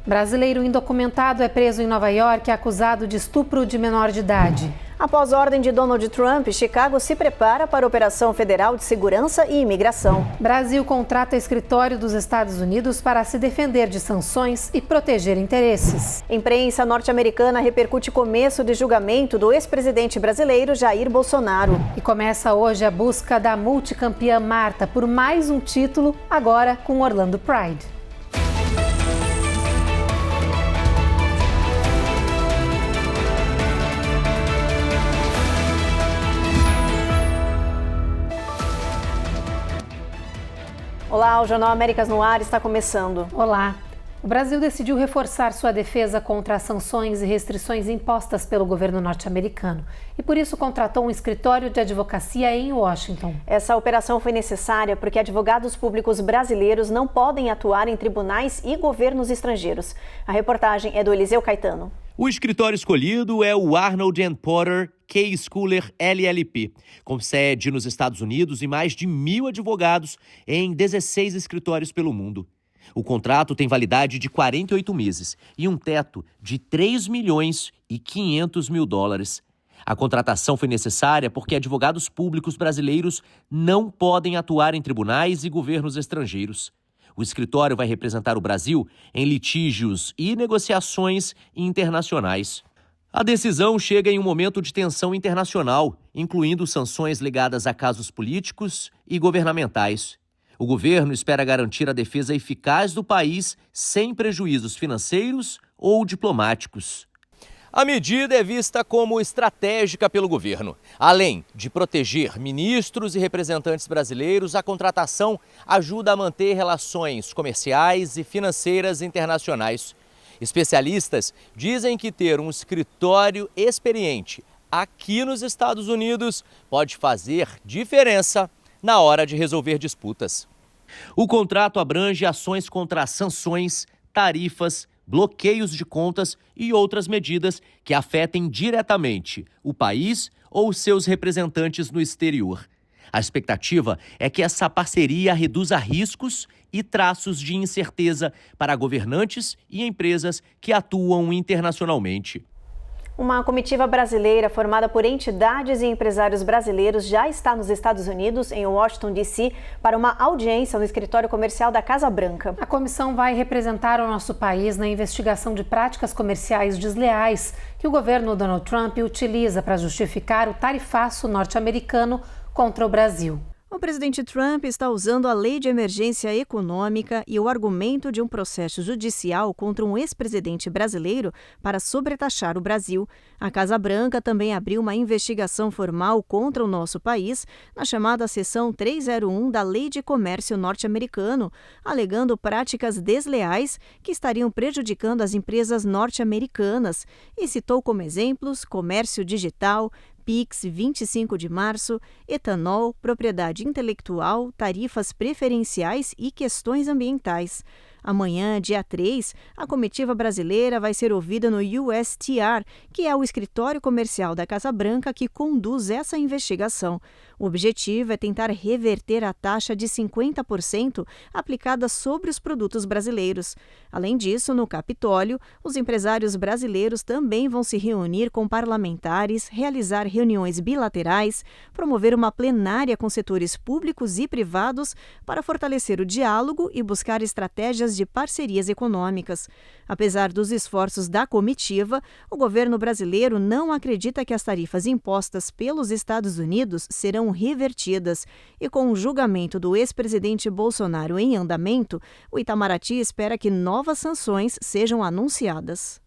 Brasileiro indocumentado é preso em Nova York acusado de estupro de menor de idade. Após ordem de Donald Trump, Chicago se prepara para a Operação Federal de Segurança e Imigração. Brasil contrata escritório dos Estados Unidos para se defender de sanções e proteger interesses. Imprensa norte-americana repercute começo de julgamento do ex-presidente brasileiro Jair Bolsonaro. E começa hoje a busca da multicampeã Marta por mais um título, agora com Orlando Pride. Olá, o Jornal Américas no Ar está começando. Olá. O Brasil decidiu reforçar sua defesa contra as sanções e restrições impostas pelo governo norte-americano e por isso contratou um escritório de advocacia em Washington. Essa operação foi necessária porque advogados públicos brasileiros não podem atuar em tribunais e governos estrangeiros. A reportagem é do Eliseu Caetano. O escritório escolhido é o Arnold & Porter K. Schuler LLP, com sede nos Estados Unidos e mais de 1.000 advogados em 16 escritórios pelo mundo. O contrato tem validade de 48 meses e um teto de 3 milhões e 500 mil dólares. A contratação foi necessária porque advogados públicos brasileiros não podem atuar em tribunais e governos estrangeiros. O escritório vai representar o Brasil em litígios e negociações internacionais. A decisão chega em um momento de tensão internacional, incluindo sanções ligadas a casos políticos e governamentais. O governo espera garantir a defesa eficaz do país sem prejuízos financeiros ou diplomáticos. A medida é vista como estratégica pelo governo. Além de proteger ministros e representantes brasileiros, a contratação ajuda a manter relações comerciais e financeiras internacionais. Especialistas dizem que ter um escritório experiente aqui nos Estados Unidos pode fazer diferença na hora de resolver disputas. O contrato abrange ações contra sanções, tarifas, bloqueios de contas e outras medidas que afetem diretamente o país ou seus representantes no exterior. A expectativa é que essa parceria reduza riscos e traços de incerteza para governantes e empresas que atuam internacionalmente. Uma comitiva brasileira formada por entidades e empresários brasileiros já está nos Estados Unidos, em Washington, D.C., para uma audiência no escritório comercial da Casa Branca. A comissão vai representar o nosso país na investigação de práticas comerciais desleais que o governo Donald Trump utiliza para justificar o tarifaço norte-americano contra o Brasil. O presidente Trump está usando a lei de emergência econômica e o argumento de um processo judicial contra um ex-presidente brasileiro para sobretaxar o Brasil. A Casa Branca também abriu uma investigação formal contra o nosso país na chamada seção 301 da Lei de Comércio norte-americano, alegando práticas desleais que estariam prejudicando as empresas norte-americanas e citou como exemplos comércio digital, PIX 25 de março, etanol, propriedade intelectual, tarifas preferenciais e questões ambientais. Amanhã, dia 3, a comitiva brasileira vai ser ouvida no USTR, que é o escritório comercial da Casa Branca que conduz essa investigação. O objetivo é tentar reverter a taxa de 50% aplicada sobre os produtos brasileiros. Além disso, no Capitólio, os empresários brasileiros também vão se reunir com parlamentares, realizar reuniões bilaterais, promover uma plenária com setores públicos e privados para fortalecer o diálogo e buscar estratégias de parcerias econômicas. Apesar dos esforços da comitiva, o governo brasileiro não acredita que as tarifas impostas pelos Estados Unidos serão revertidas. E com o julgamento do ex-presidente Bolsonaro em andamento, o Itamaraty espera que novas sanções sejam anunciadas.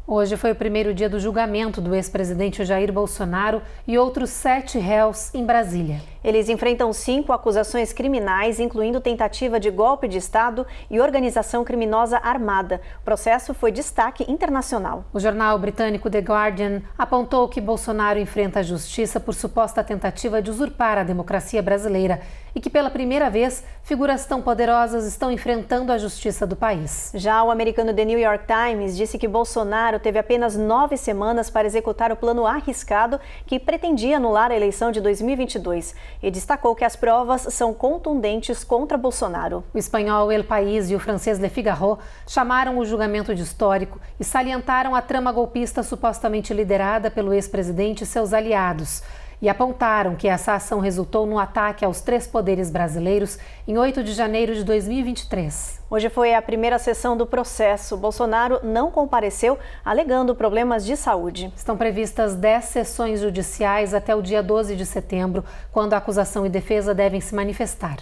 Hoje foi o primeiro dia do julgamento do ex-presidente Jair Bolsonaro e outros 7 réus em Brasília. Eles enfrentam 5 acusações criminais, incluindo tentativa de golpe de Estado e organização criminosa armada. O processo foi destaque internacional. O jornal britânico The Guardian apontou que Bolsonaro enfrenta a justiça por suposta tentativa de usurpar a democracia brasileira e que, pela primeira vez, figuras tão poderosas estão enfrentando a justiça do país. Já o americano The New York Times disse que Bolsonaro teve apenas 9 semanas para executar o plano arriscado que pretendia anular a eleição de 2022. e destacou que as provas são contundentes contra Bolsonaro. O espanhol El País e o francês Le Figaro chamaram o julgamento de histórico e salientaram a trama golpista supostamente liderada pelo ex-presidente e seus aliados. E apontaram que essa ação resultou no ataque aos 3 poderes brasileiros em 8 de janeiro de 2023. Hoje foi a primeira sessão do processo. Bolsonaro não compareceu, alegando problemas de saúde. Estão previstas 10 sessões judiciais até o dia 12 de setembro, quando a acusação e defesa devem se manifestar.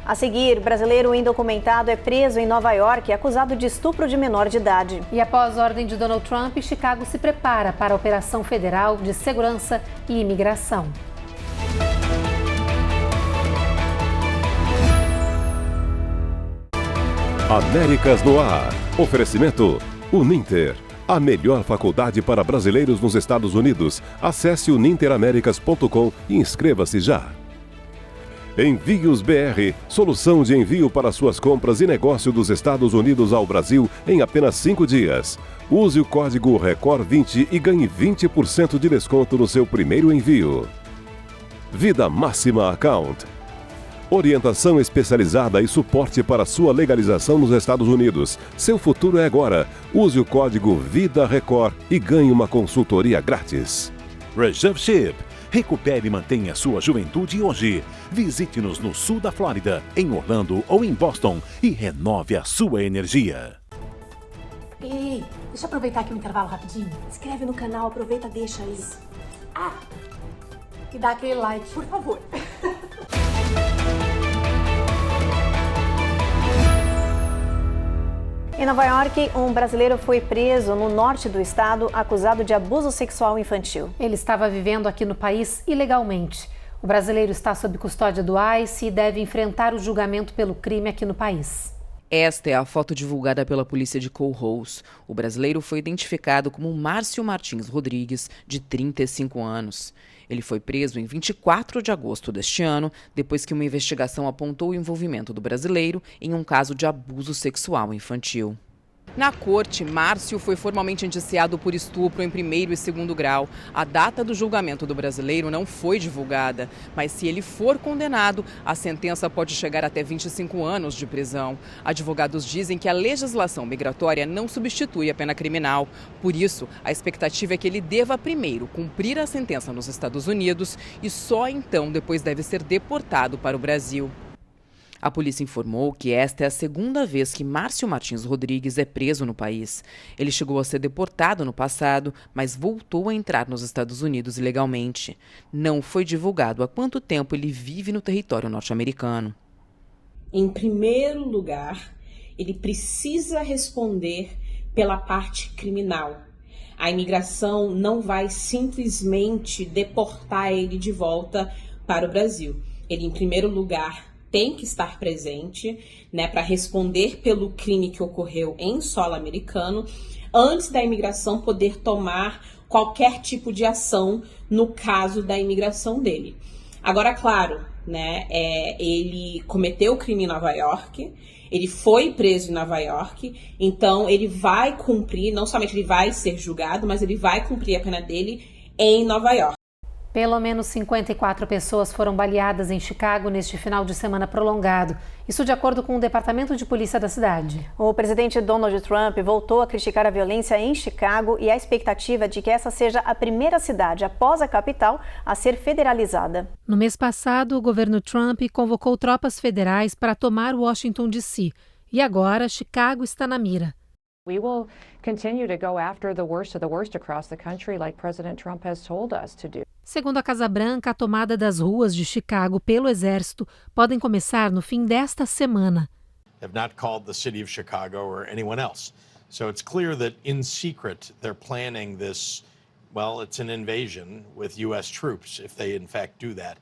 A seguir, brasileiro indocumentado é preso em Nova York, acusado de estupro de menor de idade. E após ordem de Donald Trump, Chicago se prepara para a Operação Federal de Segurança e Imigração. Américas no ar. Oferecimento Uninter, a melhor faculdade para brasileiros nos Estados Unidos. Acesse uninteraméricas.com e inscreva-se já. Envios BR, solução de envio para suas compras e negócio dos Estados Unidos ao Brasil em apenas 5 dias. Use o código RECOR20 e ganhe 20% de desconto no seu primeiro envio. Vida Máxima Account. Orientação especializada e suporte para sua legalização nos Estados Unidos. Seu futuro é agora. Use o código VIDARECOR e ganhe uma consultoria grátis. Reserve Ship. Recupere e mantenha sua juventude hoje. Visite-nos no sul da Flórida, em Orlando ou em Boston e renove a sua energia. Ei, deixa eu aproveitar aqui o intervalo rapidinho. Inscreve no canal, aproveita e deixa aí. E dá aquele like, por favor. Em Nova York, um brasileiro foi preso no norte do estado acusado de abuso sexual infantil. Ele estava vivendo aqui no país ilegalmente. O brasileiro está sob custódia do ICE e deve enfrentar o julgamento pelo crime aqui no país. Esta é a foto divulgada pela polícia de Cohoes. O brasileiro foi identificado como Márcio Martins Rodrigues, de 35 anos. Ele foi preso em 24 de agosto deste ano, depois que uma investigação apontou o envolvimento do brasileiro em um caso de abuso sexual infantil. Na corte, Márcio foi formalmente indiciado por estupro em 1º e 2º grau. A data do julgamento do brasileiro não foi divulgada, mas se ele for condenado, a sentença pode chegar até 25 anos de prisão. Advogados dizem que a legislação migratória não substitui a pena criminal. Por isso, a expectativa é que ele deva primeiro cumprir a sentença nos Estados Unidos e só então depois deve ser deportado para o Brasil. A polícia informou que esta é a 2ª vez que Márcio Martins Rodrigues é preso no país. Ele chegou a ser deportado no passado, mas voltou a entrar nos Estados Unidos ilegalmente. Não foi divulgado há quanto tempo ele vive no território norte-americano. Em primeiro lugar, ele precisa responder pela parte criminal. A imigração não vai simplesmente deportar ele de volta para o Brasil. Ele, em primeiro lugar, tem que estar presente, para responder pelo crime que ocorreu em solo americano, antes da imigração poder tomar qualquer tipo de ação no caso da imigração dele. Agora, claro, ele cometeu o crime em Nova York, ele foi preso em Nova York, então ele vai cumprir, não somente ele vai ser julgado, mas ele vai cumprir a pena dele em Nova York. Pelo menos 54 pessoas foram baleadas em Chicago neste final de semana prolongado. Isso de acordo com o Departamento de Polícia da cidade. O presidente Donald Trump voltou a criticar a violência em Chicago e a expectativa de que essa seja a primeira cidade após a capital a ser federalizada. No mês passado, o governo Trump convocou tropas federais para tomar Washington, D.C. E agora, Chicago está na mira. We will continue to go after the worst of the worst across the country, like President Trump has told us to do. Segundo a Casa Branca, a tomada das ruas de Chicago pelo Exército podem começar no fim desta semana. Have not called the city of Chicago or anyone else. So it's clear that in secret they're planning this, well, it's an invasion with US troops if they in fact do that.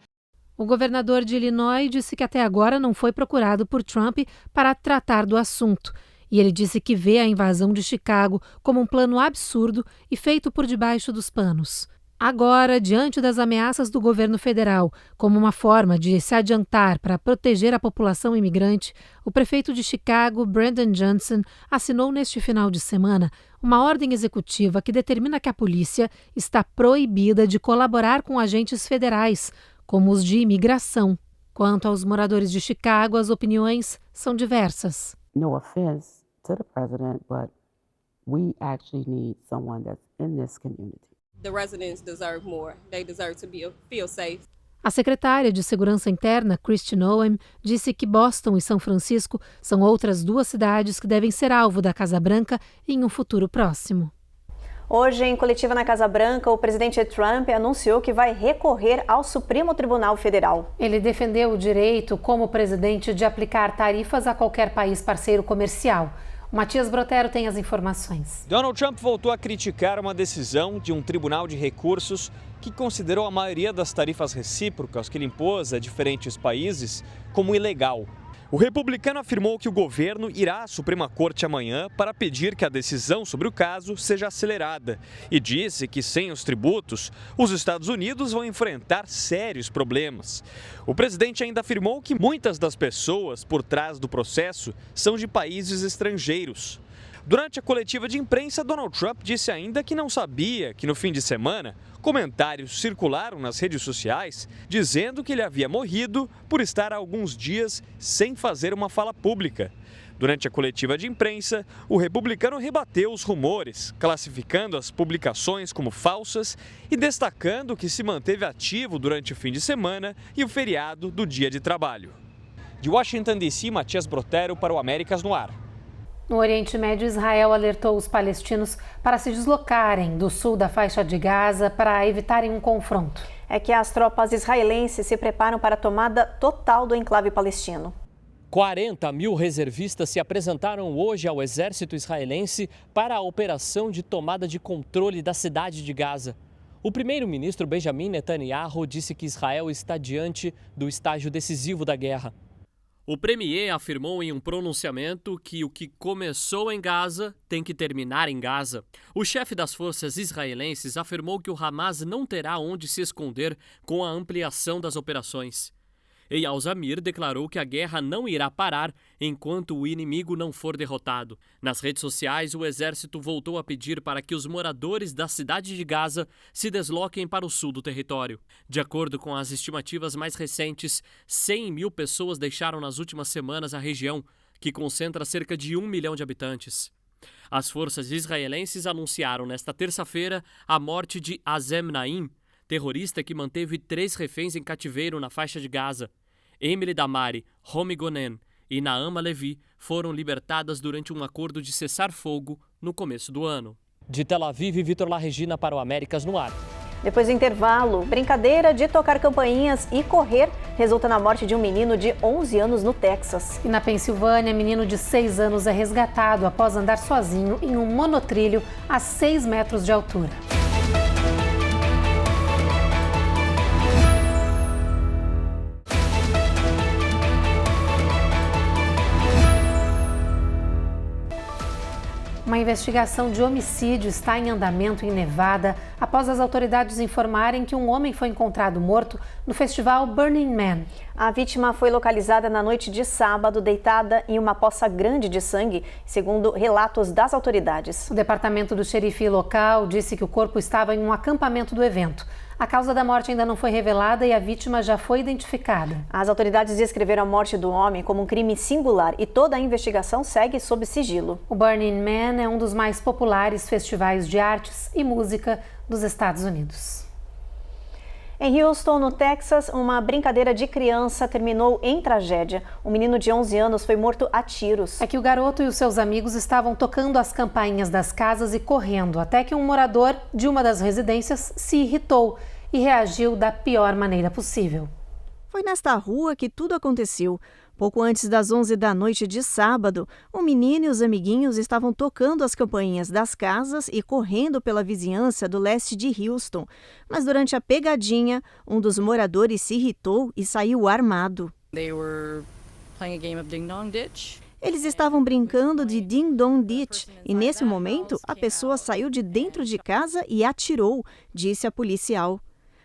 O governador de Illinois disse que até agora não foi procurado por Trump para tratar do assunto. E ele disse que vê a invasão de Chicago como um plano absurdo e feito por debaixo dos panos. Agora, diante das ameaças do governo federal, como uma forma de se adiantar para proteger a população imigrante, o prefeito de Chicago, Brandon Johnson, assinou neste final de semana uma ordem executiva que determina que a polícia está proibida de colaborar com agentes federais, como os de imigração. Quanto aos moradores de Chicago, as opiniões são diversas. No offense to the president, but we actually need someone that's in this community. The residents deserve more. They deserve to feel safe. A secretária de Segurança Interna, Kristi Noem, disse que Boston e São Francisco são outras 2 cidades que devem ser alvo da Casa Branca em um futuro próximo. Hoje, em coletiva na Casa Branca, o presidente Trump anunciou que vai recorrer ao Supremo Tribunal Federal. Ele defendeu o direito, como presidente, de aplicar tarifas a qualquer país parceiro comercial. O Matias Brotero tem as informações. Donald Trump voltou a criticar uma decisão de um tribunal de recursos que considerou a maioria das tarifas recíprocas que ele impôs a diferentes países como ilegal. O republicano afirmou que o governo irá à Suprema Corte amanhã para pedir que a decisão sobre o caso seja acelerada e disse que sem os tributos, os Estados Unidos vão enfrentar sérios problemas. O presidente ainda afirmou que muitas das pessoas por trás do processo são de países estrangeiros. Durante a coletiva de imprensa, Donald Trump disse ainda que não sabia que no fim de semana comentários circularam nas redes sociais dizendo que ele havia morrido por estar há alguns dias sem fazer uma fala pública. Durante a coletiva de imprensa, o republicano rebateu os rumores, classificando as publicações como falsas e destacando que se manteve ativo durante o fim de semana e o feriado do dia de trabalho. De Washington, D.C., Matias Brotero para o Américas no Ar. No Oriente Médio, Israel alertou os palestinos para se deslocarem do sul da faixa de Gaza para evitarem um confronto. É que as tropas israelenses se preparam para a tomada total do enclave palestino. 40 mil reservistas se apresentaram hoje ao exército israelense para a operação de tomada de controle da cidade de Gaza. O primeiro-ministro Benjamin Netanyahu disse que Israel está diante do estágio decisivo da guerra. O premier afirmou em um pronunciamento que o que começou em Gaza tem que terminar em Gaza. O chefe das forças israelenses afirmou que o Hamas não terá onde se esconder com a ampliação das operações. Eyal Zamir declarou que a guerra não irá parar enquanto o inimigo não for derrotado. Nas redes sociais, o exército voltou a pedir para que os moradores da cidade de Gaza se desloquem para o sul do território. De acordo com as estimativas mais recentes, 100 mil pessoas deixaram nas últimas semanas a região, que concentra cerca de 1 milhão de habitantes. As forças israelenses anunciaram nesta terça-feira a morte de Azem Naim, terrorista que manteve 3 reféns em cativeiro na faixa de Gaza. Emily Damari, Romi Gonen e Naama Levi foram libertadas durante um acordo de cessar-fogo no começo do ano. De Tel Aviv, Vitor La Regina para o Américas no Ar. Depois do intervalo, brincadeira de tocar campainhas e correr resulta na morte de um menino de 11 anos no Texas. E na Pensilvânia, menino de 6 anos é resgatado após andar sozinho em um monotrilho a 6 metros de altura. Uma investigação de homicídio está em andamento em Nevada após as autoridades informarem que um homem foi encontrado morto no festival Burning Man. A vítima foi localizada na noite de sábado, deitada em uma poça grande de sangue, segundo relatos das autoridades. O departamento do xerife local disse que o corpo estava em um acampamento do evento. A causa da morte ainda não foi revelada e a vítima já foi identificada. As autoridades descreveram a morte do homem como um crime singular e toda a investigação segue sob sigilo. O Burning Man é um dos mais populares festivais de artes e música dos Estados Unidos. Em Houston, no Texas, uma brincadeira de criança terminou em tragédia. Um menino de 11 anos foi morto a tiros. É que o garoto e os seus amigos estavam tocando as campainhas das casas e correndo, até que um morador de uma das residências se irritou e reagiu da pior maneira possível. Foi nesta rua que tudo aconteceu. Pouco antes das 11 da noite de sábado, o menino e os amiguinhos estavam tocando as campainhas das casas e correndo pela vizinhança do leste de Houston. Mas durante a pegadinha, um dos moradores se irritou e saiu armado. Eles estavam brincando de Ding Dong Ditch e, nesse momento, a pessoa saiu de dentro de casa e atirou, disse a policial.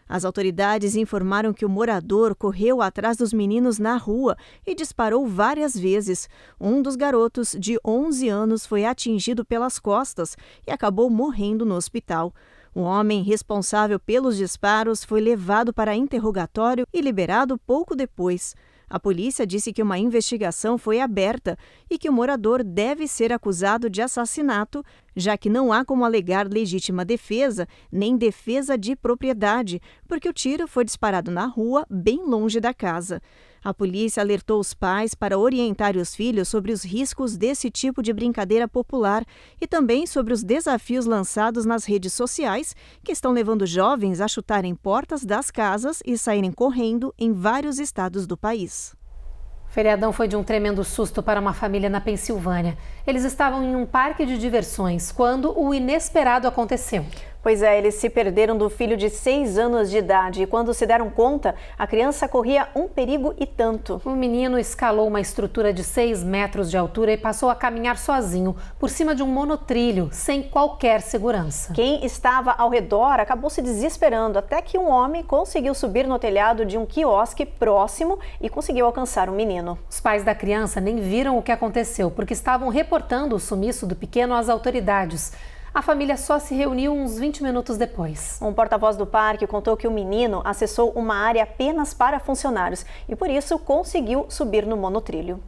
As autoridades informaram que o morador correu atrás dos meninos na rua e disparou várias vezes. Um dos garotos, de 11 anos, foi atingido pelas costas e acabou morrendo no hospital. O homem responsável pelos disparos foi levado para interrogatório e liberado pouco depois. A polícia disse que uma investigação foi aberta e que o morador deve ser acusado de assassinato, já que não há como alegar legítima defesa nem defesa de propriedade, porque o tiro foi disparado na rua, bem longe da casa. A polícia alertou os pais para orientar os filhos sobre os riscos desse tipo de brincadeira popular e também sobre os desafios lançados nas redes sociais, que estão levando jovens a chutarem portas das casas e saírem correndo em vários estados do país. O feriadão foi de um tremendo susto para uma família na Pensilvânia. Eles estavam em um parque de diversões quando o inesperado aconteceu. Pois é, eles se perderam do filho de 6 anos de idade e quando se deram conta, a criança corria um perigo e tanto. O menino escalou uma estrutura de 6 metros de altura e passou a caminhar sozinho por cima de um monotrilho, sem qualquer segurança. Quem estava ao redor acabou se desesperando até que um homem conseguiu subir no telhado de um quiosque próximo e conseguiu alcançar o menino. Os pais da criança nem viram o que aconteceu porque estavam reportando o sumiço do pequeno às autoridades. A família só se reuniu uns 20 minutos depois. Um porta-voz do parque contou que o menino acessou uma área apenas para funcionários e, por isso, conseguiu subir no monotrilho.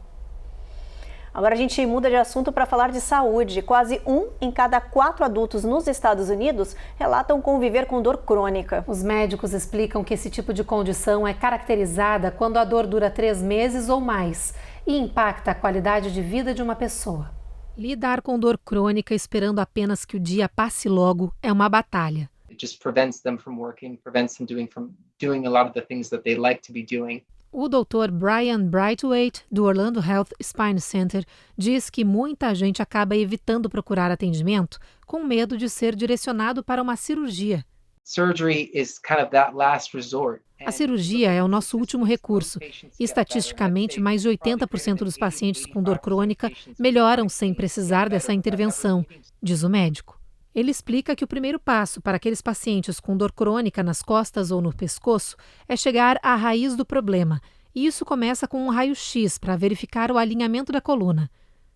Agora a gente muda de assunto para falar de saúde. Quase 1 em cada 4 adultos nos Estados Unidos relatam conviver com dor crônica. Os médicos explicam que esse tipo de condição é caracterizada quando a dor dura 3 meses ou mais e impacta a qualidade de vida de uma pessoa. Lidar com dor crônica esperando apenas que o dia passe logo é uma batalha. It just prevents them from working, prevents them doing a lot of the things that they like to be doing. O Dr. Brian Brightwaite, do Orlando Health Spine Center, diz que muita gente acaba evitando procurar atendimento com medo de ser direcionado para uma cirurgia. Surgery is kind of that last resort. A cirurgia é o nosso último recurso e, estatisticamente, mais de 80% dos pacientes com dor crônica melhoram sem precisar dessa intervenção, diz o médico. Ele explica que o primeiro passo para aqueles pacientes com dor crônica nas costas ou no pescoço é chegar à raiz do problema, e isso começa com um raio-x para verificar o alinhamento da coluna.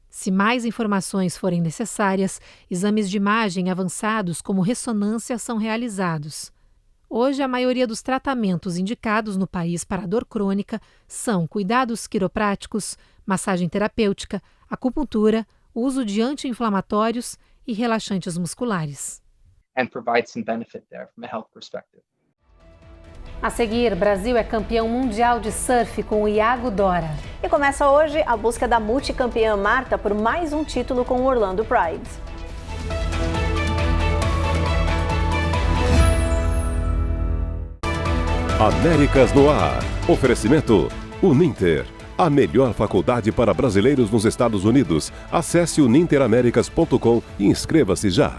Se mais informações forem necessárias, exames de imagem avançados como ressonância são realizados. Hoje, a maioria dos tratamentos indicados no país para a dor crônica são cuidados quiropráticos, massagem terapêutica, acupuntura, uso de anti-inflamatórios e relaxantes musculares. And provide some benefit there from a health perspective. A seguir, Brasil é campeão mundial de surf com o Iago Dora. E começa hoje a busca da multicampeã Marta por mais um título com o Orlando Pride. Américas no Ar. Oferecimento Uninter. A melhor faculdade para brasileiros nos Estados Unidos. Acesse uninteraméricas.com e inscreva-se já.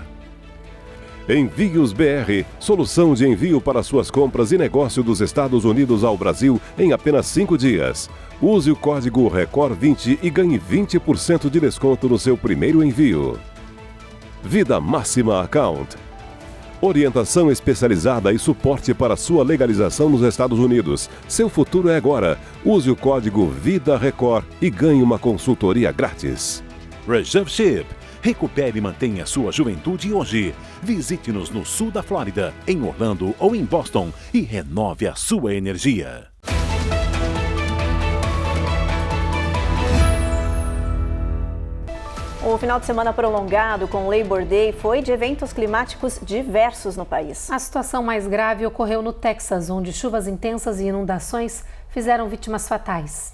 Envios BR. Solução de envio para suas compras e negócio dos Estados Unidos ao Brasil em apenas 5 dias. Use o código RECOR20 e ganhe 20% de desconto no seu primeiro envio. Vida Máxima Account. Orientação especializada e suporte para sua legalização nos Estados Unidos. Seu futuro é agora. Use o código VIDARECOR e ganhe uma consultoria grátis. Reserve Ship. Recupere e mantenha sua juventude hoje. Visite-nos no sul da Flórida, em Orlando ou em Boston e renove a sua energia. O final de semana prolongado com Labor Day foi de eventos climáticos diversos no país. A situação mais grave ocorreu no Texas, onde chuvas intensas e inundações fizeram vítimas fatais.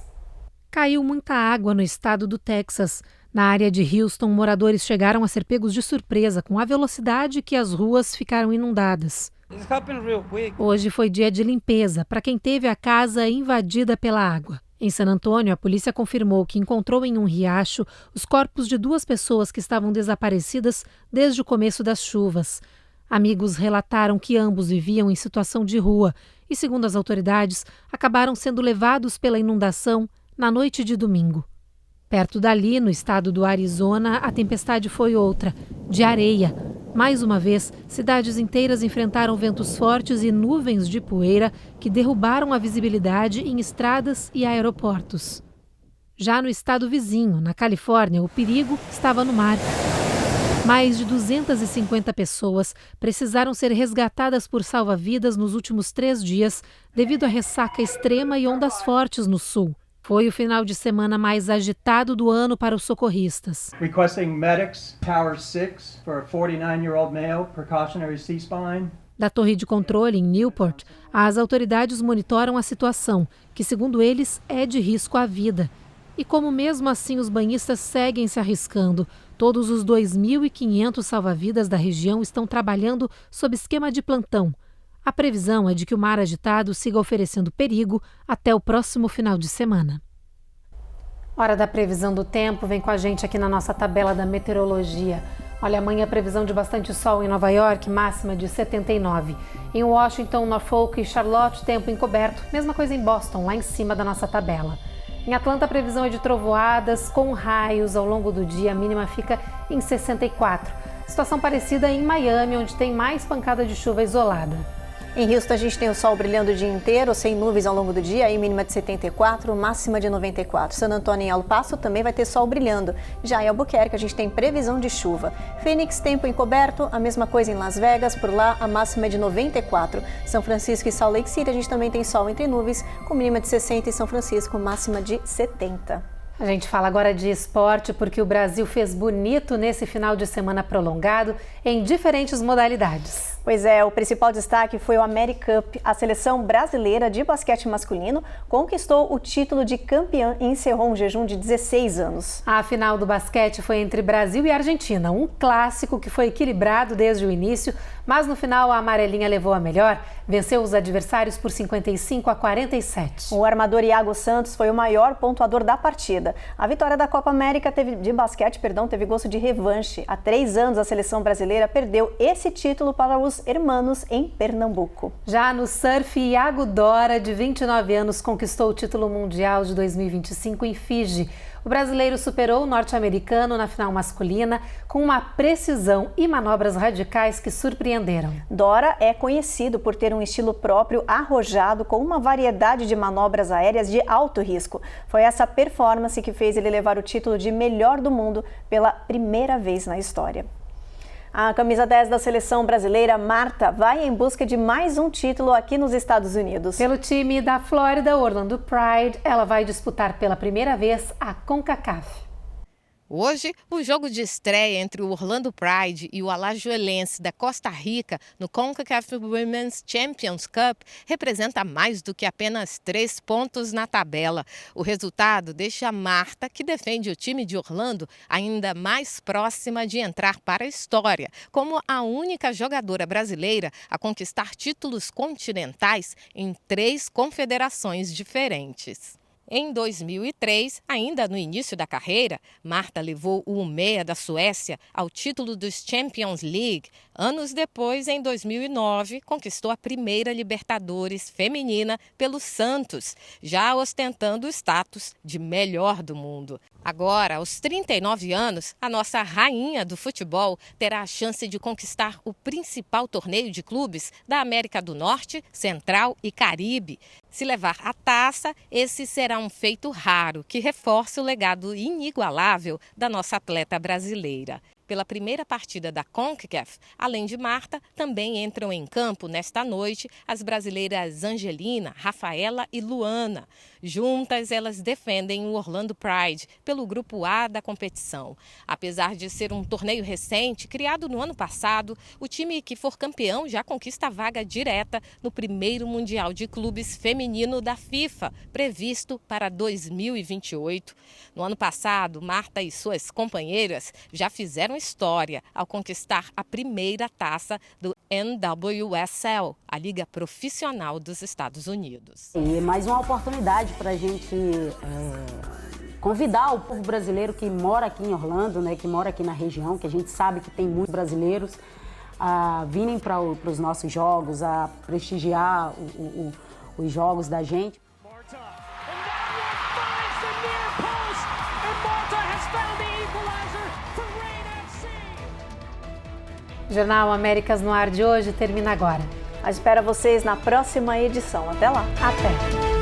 Caiu muita água no estado do Texas. Na área de Houston, moradores chegaram a ser pegos de surpresa com a velocidade que as ruas ficaram inundadas. Hoje foi dia de limpeza para quem teve a casa invadida pela água. Em San Antônio, a polícia confirmou que encontrou em um riacho os corpos de 2 pessoas que estavam desaparecidas desde o começo das chuvas. Amigos relataram que ambos viviam em situação de rua e, segundo as autoridades, acabaram sendo levados pela inundação na noite de domingo. Perto dali, no estado do Arizona, a tempestade foi outra, de areia. Mais uma vez, cidades inteiras enfrentaram ventos fortes e nuvens de poeira que derrubaram a visibilidade em estradas e aeroportos. Já no estado vizinho, na Califórnia, o perigo estava no mar. Mais de 250 pessoas precisaram ser resgatadas por salva-vidas nos últimos 3 dias devido à ressaca extrema e ondas fortes no sul. Foi o final de semana mais agitado do ano para os socorristas. Requesting medics, Tower 6 for a 49-year-old male, precautionary C-spine. Da torre de controle em Newport, as autoridades monitoram a situação, que segundo eles é de risco à vida. E como mesmo assim os banhistas seguem se arriscando, todos os 2.500 salva-vidas da região estão trabalhando sob esquema de plantão. A previsão é de que o mar agitado siga oferecendo perigo até o próximo final de semana. Hora da previsão do tempo, vem com a gente aqui na nossa tabela da meteorologia. Olha, amanhã previsão de bastante sol em Nova York, máxima de 79. Em Washington, Norfolk e Charlotte, tempo encoberto. Mesma coisa em Boston, lá em cima da nossa tabela. Em Atlanta, a previsão é de trovoadas com raios ao longo do dia. A mínima fica em 64. Situação parecida em Miami, onde tem mais pancada de chuva isolada. Em Houston, a gente tem o sol brilhando o dia inteiro, sem nuvens ao longo do dia, aí mínima de 74, máxima de 94. San Antônio e El Paso também vai ter sol brilhando. Já em Albuquerque, a gente tem previsão de chuva. Phoenix, tempo encoberto, a mesma coisa em Las Vegas, por lá a máxima é de 94. São Francisco e Salt Lake City, a gente também tem sol entre nuvens, com mínima de 60 e São Francisco, máxima de 70. A gente fala agora de esporte porque o Brasil fez bonito nesse final de semana prolongado em diferentes modalidades. Pois é, o principal destaque foi o AmeriCup. A seleção brasileira de basquete masculino conquistou o título de campeã e encerrou um jejum de 16 anos. A final do basquete foi entre Brasil e Argentina, um clássico que foi equilibrado desde o início, mas no final a amarelinha levou a melhor, venceu os adversários por 55-47. O armador Iago Santos foi o maior pontuador da partida. A vitória da Copa América de basquete teve gosto de revanche. Há 3 anos a seleção brasileira perdeu esse título para os hermanos em Pernambuco. Já no surf, Iago Dora, de 29 anos, conquistou o título mundial de 2025 em Fiji. O brasileiro superou o norte-americano na final masculina com uma precisão e manobras radicais que surpreenderam. Dora é conhecido por ter um estilo próprio arrojado com uma variedade de manobras aéreas de alto risco. Foi essa performance que fez ele levar o título de melhor do mundo pela primeira vez na história. A camisa 10 da seleção brasileira, Marta, vai em busca de mais um título aqui nos Estados Unidos. Pelo time da Flórida, Orlando Pride, ela vai disputar pela primeira vez a CONCACAF. Hoje, o jogo de estreia entre o Orlando Pride e o Alajuelense da Costa Rica no CONCACAF Women's Champions Cup representa mais do que apenas 3 pontos na tabela. O resultado deixa a Marta, que defende o time de Orlando, ainda mais próxima de entrar para a história, como a única jogadora brasileira a conquistar títulos continentais em 3 confederações diferentes. Em 2003, ainda no início da carreira, Marta levou o Umeå da Suécia ao título dos Champions League. Anos depois, em 2009, conquistou a primeira Libertadores feminina pelo Santos, já ostentando o status de melhor do mundo. Agora, aos 39 anos, a nossa rainha do futebol terá a chance de conquistar o principal torneio de clubes da América do Norte, Central e Caribe. Se levar a taça, esse será um feito raro que reforça o legado inigualável da nossa atleta brasileira. Pela primeira partida da CONCACAF, além de Marta, também entram em campo nesta noite as brasileiras Angelina, Rafaela e Luana. Juntas, elas defendem o Orlando Pride pelo grupo A da competição. Apesar de ser um torneio recente, criado no ano passado, o time que for campeão já conquista a vaga direta no primeiro Mundial de Clubes feminino da FIFA, previsto para 2028. No ano passado, Marta e suas companheiras já fizeram história ao conquistar a primeira taça do NWSL, a Liga Profissional dos Estados Unidos. E mais uma oportunidade para a gente convidar o povo brasileiro que mora aqui em Orlando, né, que mora aqui na região, que a gente sabe que tem muitos brasileiros, a virem para os nossos jogos, a prestigiar os jogos da gente. Jornal Américas no Ar de hoje termina agora. A gente espera vocês na próxima edição. Até lá. Até.